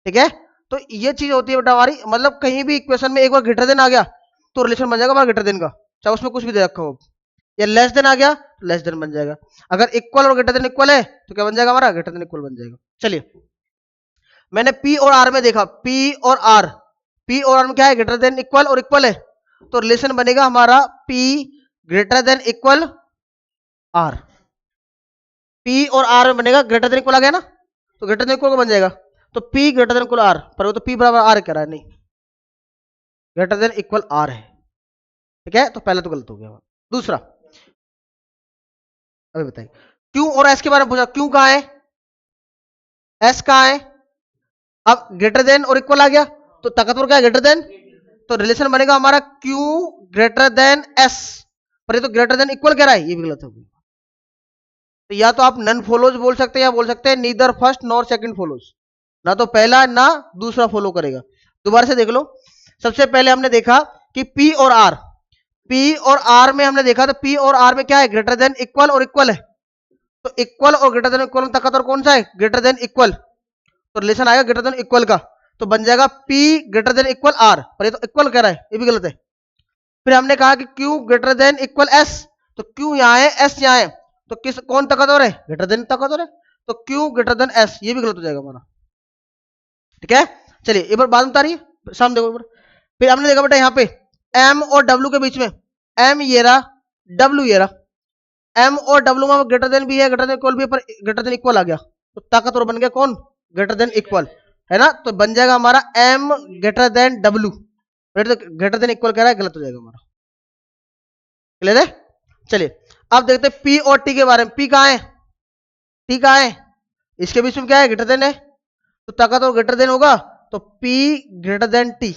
[SPEAKER 1] ठीक है, तो ये चीज होती है बेटा हमारी, मतलब कहीं भी इक्वेशन में एक बार ग्रेटर देन आ गया तो रिलेशन बन जाएगा हमारा ग्रेटर देन का, चाहे उसमें कुछ भी दे रखा हो। या लेस देन आ गया तो लेस देन बन जाएगा। अगर इक्वल और ग्रेटर देन इक्वल है तो क्या बन जाएगा हमारा, ग्रेटर देन इक्वल बन जाएगा। चलिए, मैंने पी और आर में देखा, पी और आर, पी और आर में क्या है, ग्रेटर देन इक्वल और इक्वल है, तो रिलेशन बनेगा हमारा P greater than equal R. P और आर में बनेगा ग्रेटर देन इक्वल आ गया ना, तो ग्रेटर देन इक्वल को बन जाएगा। तो P greater than equal R, पर वो तो पी बराबर आर कह रहा है, नहीं, ग्रेटर देन इक्वल आर है। ठीक है, तो पहला तो गलत हो गया। दूसरा, अभी बताइए, क्यू और एस के बारे में पूछा, क्यू कहां है, एस कहां है। अब ग्रेटर देन और इक्वल आ गया तो ताकतवर क्या है, ग्रेटर देन, तो रिलेशन बनेगा हमारा क्यू ग्रेटर देन एस, पर ये तो ग्रेटर देन इक्वल कह रहा है, ये भी गलत हो गया। तो या तो आप नन फॉलोज बोल सकते हैं या बोल सकते हैं neither first nor second follows, ना तो पहला ना दूसरा फॉलो करेगा। दोबारा से देख लो, सबसे पहले हमने देखा कि पी और आर, पी और आर में हमने देखा तो पी और आर में क्या है, ग्रेटर देन इक्वल और इक्वल है। तो इक्वल और ग्रेटर देन इक्वल में ताकतवर कौन सा है, ग्रेटर देन इक्वल, तो रिलेशन आएगा ग्रेटर देन इक्वल का, तो बन जाएगा P greater than equal R, पर ये तो इक्वल कह रहा है, ये भी गलत है। फिर हमने कहा कि Q greater than equal S, तो क्यू यहाँ है एस यहाँ है, तो किस कौन ताकतवर है, ग्रेटर देन ताकतवर है, तो क्यू ग्रेटर देन एस, ये भी गलत हो जाएगा हमारा। ठीक है, चलिए एक बार बात बता रही है, सामने देखो। फिर हमने देखा बेटा यहाँ पे एम और डब्ल्यू के बीच में, एम ये रहा, डब्ल्यू ये रहा, एम और डब्ल्यू में ग्रेटर देन भी है, ग्रेटर देन इक्वल भी है, पर ग्रेटर देन इक्वल आ गया तो ताकतवर बन गया कौन, ग्रेटर देन इक्वल, है ना, तो बन जाएगा हमारा M greater than W, greater than equal कह रहा है, गलत हो जाएगा हमारा। क्लियर है, चलिए अब देखते हैं पी और टी के बारे में। पी कहाँ है, टी कहाँ है, इसके बीच में क्या है, ग्रेटर देन है, तो ताकतवर ग्रेटर देन होगा, तो P greater then T,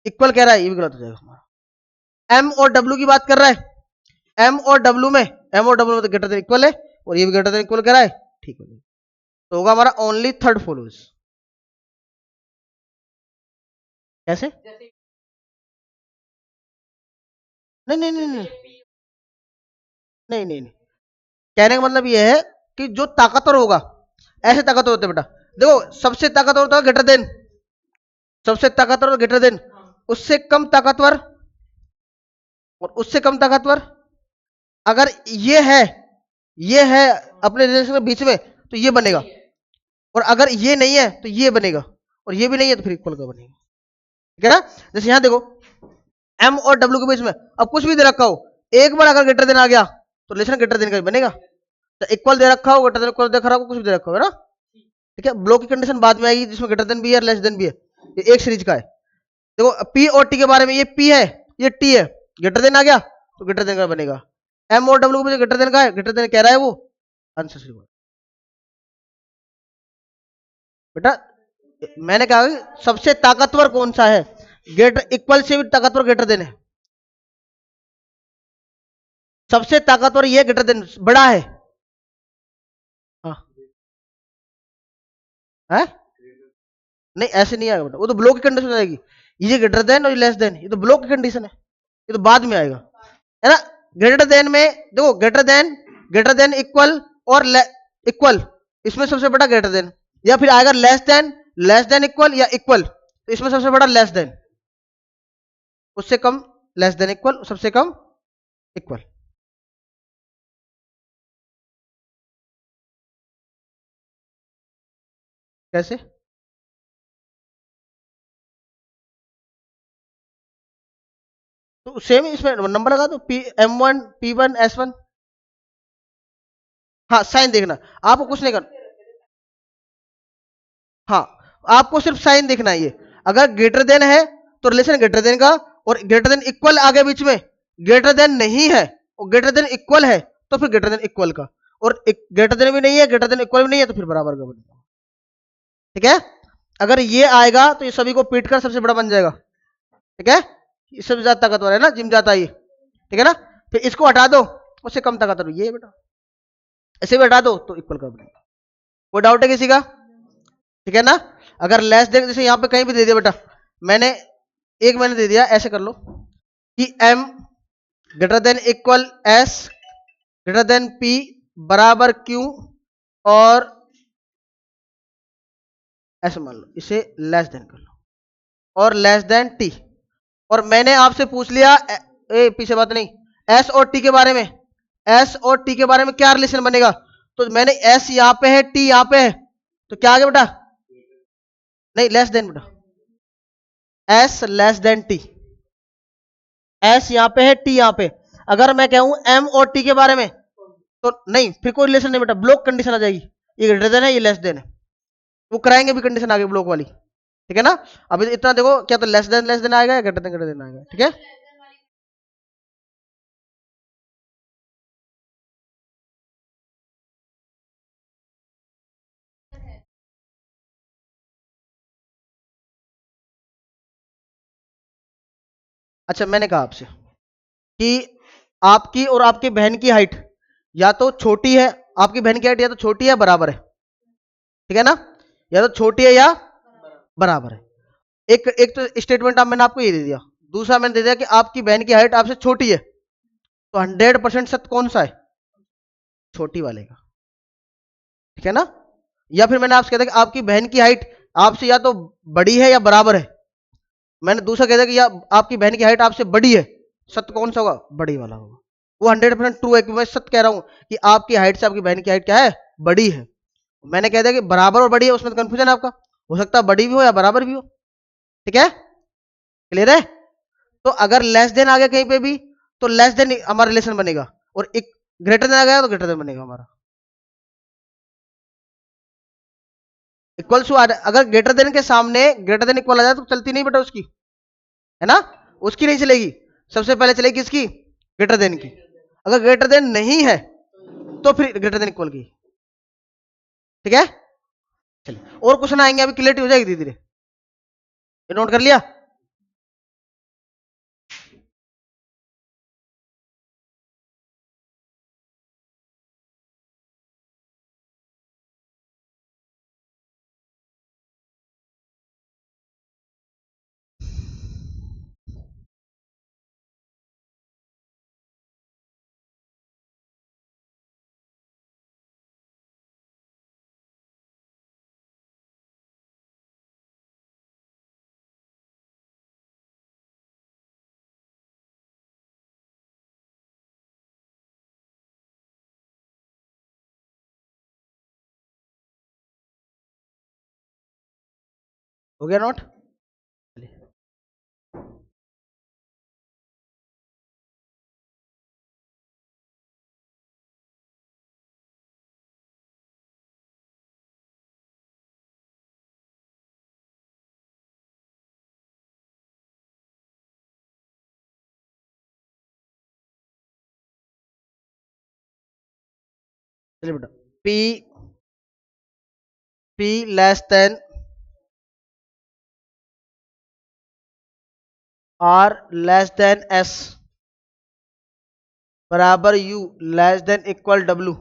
[SPEAKER 1] equal कह रहा है, ये भी गलत हो जाएगा हमारा। एम और डब्ल्यू की बात कर रहा है, एम और डब्ल्यू में, एम और डब्ल्यू में तो ग्रेटर देन इक्वल है और ये भी ग्रेटर देन इक्वल कह रहा है, ठीक है, तो होगा हमारा ओनली थर्ड फॉलोज। कैसे, नहीं नहीं नहीं नहीं नहीं नहीं नहीं, कहने का मतलब ये है कि जो ताकतवर होगा, ऐसे ताकतवर होते हैं बेटा, देखो सबसे ताकतवर होता है ग्रेटर देन, सबसे ताकतवर ग्रेटर देन, उससे कम ताकतवर और उससे कम ताकतवर। अगर ये है अपने रिलेशन के बीच में तो ये बनेगा, और अगर ये नहीं है तो ये बनेगा, और ये भी नहीं है तो फिर इक्वल का बनेगा। ठीक है ना, जैसे यहां देखो एम और डब्ल्यू के बीच में अब कुछ भी दे रखा हो, एक बार अगर ग्रेटर देन आ गया तो रिलेशन ग्रेटर देन का बनेगा, तो इक्वल दे रखा हो, ग्रेटर देन इक्वल दे रखा हो, कुछ भी दे रखा हो, है ना। ठीक है, ब्लॉक की कंडीशन बाद में आएगी जिसमें ग्रेटर देन भी है, लेस देन भी है, ये एक सीरीज का है। देखो पी और टी के बारे में, ये पी है ये टी है, ग्रेटर देन आ गया तो ग्रेटर देन का बनेगा। एम और डब्ल्यू में ग्रेटर देन का है, ग्रेटर देन कह रहा है वो, आंसर सही। बेटा मैंने कहा कि सबसे ताकतवर कौन सा है, ग्रेटर इक्वल से भी ताकतवर ग्रेटर देन है, सबसे ताकतवर ये ग्रेटर देन बड़ा है। हाँ है, नहीं ऐसे नहीं आएगा बेटा, वो तो ब्लॉक की कंडीशन आएगी, ये ग्रेटर देन और लेस देन, ये तो ब्लॉक की कंडीशन है, ये तो बाद में आएगा, है ना। ग्रेटर देन में देखो ग्रेटर देन इक्वल और इक्वल, इसमें सबसे बड़ा ग्रेटर देन, या फिर आएगा लेस देन इक्वल या इक्वल, तो इसमें सबसे बड़ा लेस देन, उससे कम लेस देन इक्वल, सबसे कम इक्वल। कैसे, तो सेम इसमें नंबर लगा दो, P M one P one S one. हाँ साइन देखना, आपको कुछ नहीं करना, हाँ आपको सिर्फ साइन देखना है। ये अगर ग्रेटर देन है तो रिलेशन ग्रेटर देन का, और ग्रेटर देन इक्वल आगे बीच में, ग्रेटर देन नहीं है और ग्रेटर देन इक्वल है तो फिर ग्रेटर देन इक्वल का, और ग्रेटर देन भी नहीं है ग्रेटर देन इक्वल भी नहीं है तो फिर बराबर का बनेगा। ठीक है, अगर ये आएगा तो ये सभी को पीट कर सबसे बड़ा बन जाएगा, ठीक है, इससे भी ज्यादा ताकतवर है ना, जिम जाता है ये, ठीक है ना। फिर इसको हटा दो, उससे कम ताकतवर ये है बेटा, इसे भी हटा दो तो इक्वल कर देंगे। कोई डाउट है किसी का? ठीक है ना। अगर लेस देन, जैसे यहाँ पे कहीं भी दे दिया बेटा, मैंने मैंने दे दिया, ऐसे कर लो कि m greater than equal s greater than p बराबर q, और ऐसे मान लो, इसे लेस देन कर लो, और लेस देन t। और मैंने आपसे पूछ लिया पीछे बात नहीं, s और t के बारे में, s और t के बारे में क्या रिलेशन बनेगा, तो मैंने s यहां पे है, t यहां पे है, तो क्या आ गया बेटा, नहीं लेस देन बेटा, s less than t, s यहां पे है, t यहां पे। अगर मैं कहूं m और t के बारे में, तो नहीं, फिर कोई रिलेशन नहीं बेटा, ब्लॉक कंडीशन आ जाएगी, ये ग्रेटर देन है, ये लेस देन है, वो कराएंगे भी कंडीशन आगे ब्लॉक वाली, ठीक है ना। अभी इतना देखो, क्या तो लेस देन आएगा या ग्रेटर देन आएगा, ठीक है। अच्छा, मैंने कहा आपसे कि आपकी और आपकी बहन की हाइट या तो छोटी है, आपकी बहन की हाइट या तो छोटी है बराबर है, ठीक है ना, या तो छोटी है या बराबर है। एक एक तो स्टेटमेंट आप मैंने आपको ये दे दिया, दूसरा मैंने दे दिया कि आपकी बहन की हाइट आपसे छोटी है, तो 100% सत्य कौन सा है, छोटी वाले का, ठीक है ना। या फिर मैंने आपसे कहा था कि आपकी बहन की हाइट आपसे या तो बड़ी है या बराबर है, मैंने दूसरा कह दिया कि या आपकी बहन की हाइट आपसे बड़ी है, सत्य कौन सा होगा, बड़ी वाला होगा। वो 100% ट्रू है कि मैं सत्य कह रहा हूं कि आपकी हाइट से आपकी बहन की हाइट क्या है, बड़ी है। मैंने कह दिया कि बराबर और बड़ी है, उसमें तो कंफ्यूजन है आपका, हो सकता है बड़ी भी हो या बराबर भी हो, ठीक है, क्लियर है। तो अगर लेस देन आ गया कहीं पे भी, तो लेस देन हमारा रिलेशन बनेगा, और एक ग्रेटर देन आ गया तो ग्रेटर देन बनेगा हमारा। इक्वल टू, अगर ग्रेटर देन के सामने ग्रेटर देन इक्वल आ जाए तो चलती नहीं बेटा उसकी, है ना, उसकी नहीं चलेगी, सबसे पहले चलेगी किसकी, ग्रेटर देन की। अगर ग्रेटर देन नहीं है तो फिर ग्रेटर देन इक्वल की, ठीक है। चलिए और क्वेश्चन आएंगे, अभी क्लियरिटी हो जाएगी धीरे धीरे, ये नोट कर लिया। हो गया नोट, चलिए। चलिए बेटा, P P less than R less than S बराबर U less than equal W.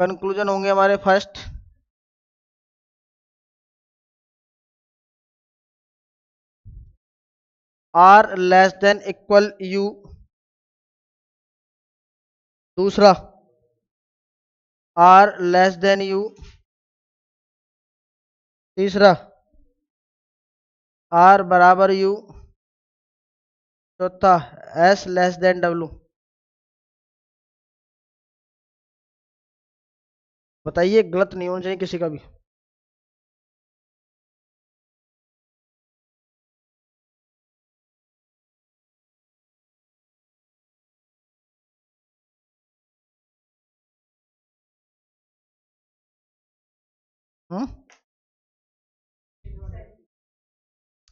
[SPEAKER 1] Conclusion होंगे हमारे first, R less than equal U, दूसरा आर लेस देन यू, तीसरा आर बराबर यू, चौथा एस लेस देन डब्ल्यू। बताइए, गलत नहीं होना चाहिए किसी का भी।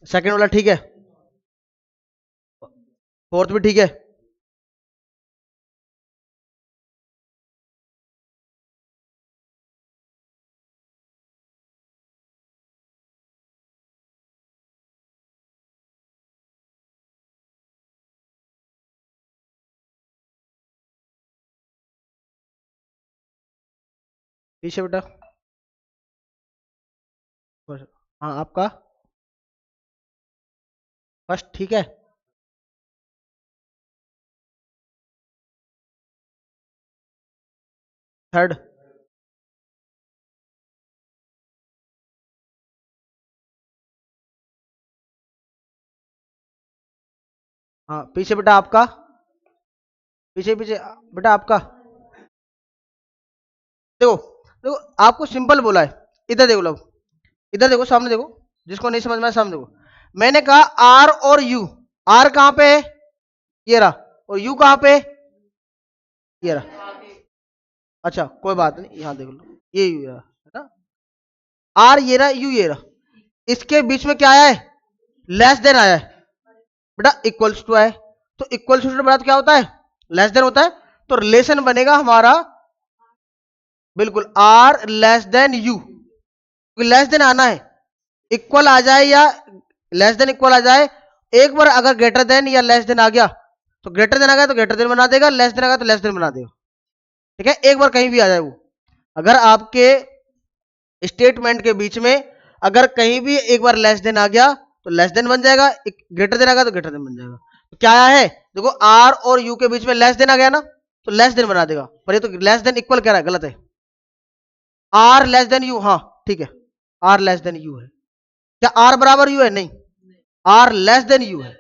[SPEAKER 1] सेकंड वाला ठीक है, फोर्थ भी ठीक है। पीछे बेटा। हाँ आपका फर्स्ट, ठीक है। थर्ड, हाँ पीछे बेटा आपका, पीछे पीछे बेटा आपका। देखो देखो, आपको सिंपल बोला है, इधर देखो लो, इधर देखो, सामने देखो, जिसको नहीं समझ में आया सामने देखो। मैंने कहा आर और यू, आर कहां पे है, ये रहा, और यू कहां पे, ये रहा। अच्छा कोई बात नहीं, यहां देख लो, ये यू रहा है ना, आर ये रहा, यू ये रहा, इसके बीच में क्या आया है, लेस देन आया है बेटा, इक्वल्स टू आया, तो इक्वल्स टू बेटा क्या होता है, लेस देन होता है, तो रिलेशन बनेगा हमारा बिल्कुल R less than U, less than आना है, इक्वल आ जाए या लेस देन इक्वल आ जाए, एक बार अगर ग्रेटर देन या लेस देन आ गया तो ग्रेटर देन आ गया तो ग्रेटर देन बना देगा, लेस देन आ गया तो लेस देन बना देगा, ठीक है। एक बार कहीं भी आ जाए वो, अगर आपके स्टेटमेंट के बीच में अगर कहीं भी एक बार लेस देन आ गया तो लेस देन बन जाएगा, ग्रेटर देन आ गया तो ग्रेटर देन बन जाएगा। तो क्या आया है, देखो आर और यू के बीच में लेस देन आ गया ना, तो लेस देन बना देगा, पर ये तो लेस देन इक्वल कह रहा है, गलत है, आर लेस देन यू, हाँ ठीक है, आर लेस देन यू है, क्या आर बराबर यू है, नहीं, आर लेस देन यू है।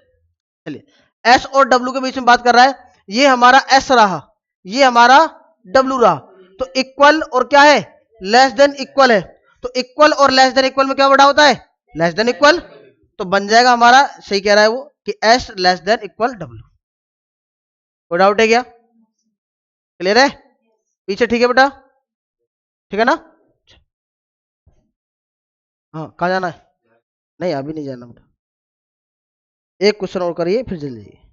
[SPEAKER 1] चलिए एस और डब्ल्यू के बीच में बात कर रहा है, ये हमारा एस रहा, ये हमारा डब्ल्यू रहा, तो इक्वल और क्या है, लेस देन इक्वल है, तो इक्वल और लेस देन इक्वल में क्या बड़ा होता है, लेस देन इक्वल, तो बन जाएगा हमारा, सही कह रहा है वो कि S less than equal W. कोई डाउट है क्या, क्लियर है, पीछे ठीक है बेटा, ठीक है ना। हाँ कहाँ जाना है, नहीं अभी नहीं जाना बेटा, एक क्वेश्चन और करिए फिर जल्दी जाइए।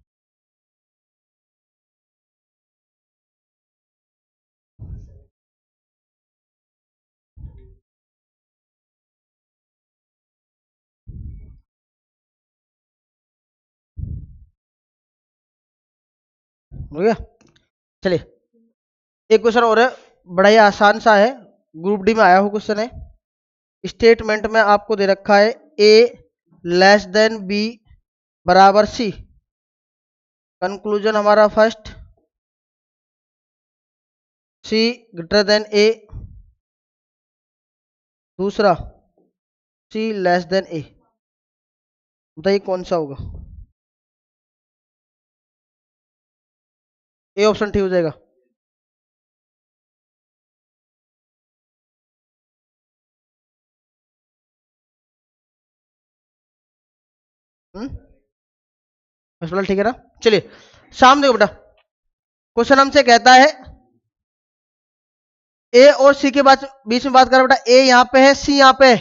[SPEAKER 1] हो गया, चलिए एक क्वेश्चन और है, बड़ा ही आसान सा है, ग्रुप डी में आया हुआ क्वेश्चन है, स्टेटमेंट में आपको दे रखा है ए लेस देन बी बराबर सी, कंक्लूजन हमारा फर्स्ट, सी ग्रेटर देन ए, दूसरा सी लेस देन ए, बताइए कौन सा होगा, ए ऑप्शन ठीक हो जाएगा। ठीक है ना, चलिए सामने देखो बेटा, क्वेश्चन हमसे कहता है ए और सी के बीच में बात कर रहा बेटा, ए यहाँ पे है सी यहाँ पे है,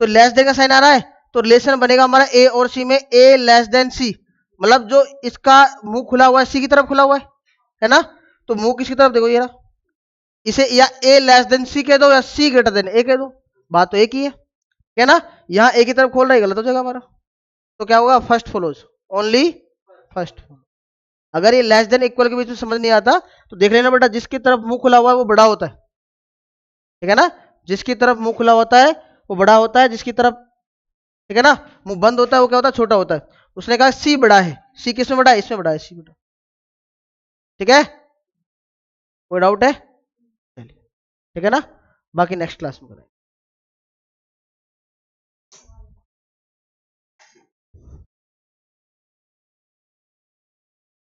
[SPEAKER 1] तो लेस देन का साइन आ रहा है, तो रिलेशन बनेगा हमारा ए और सी में, ए लेस देन सी, मतलब जो इसका मुंह खुला हुआ है सी की तरफ खुला हुआ है ना, तो मुंह किसकी तरफ, देखो ये रहा, इसे या ए लेस देन सी कह दो या सी ग्रेटर देन ए कह दो, बात तो एक ही है ना, यहाँ ए की तरफ खोल रहा है, गलत हो जाएगा हमारा, तो क्या होगा, फर्स्ट फॉलोज ओनली फर्स्ट। अगर ये लेस देन इक्वल के बीच में समझ नहीं आता तो देख लेना बेटा, जिसकी तरफ मुंह खुला हुआ है वो बड़ा होता है, ठीक है ना, जिसकी तरफ मुंह खुला होता है वो बड़ा होता है, जिसकी तरफ, ठीक है ना, मुंह बंद होता है वो क्या होता है, छोटा होता है। उसने कहा सी बड़ा है, सी किस में बड़ा है, इसमें बड़ा है, सी बड़ा, ठीक है, कोई डाउट है, चलिए ठीक है ना, बाकी नेक्स्ट क्लास में करें।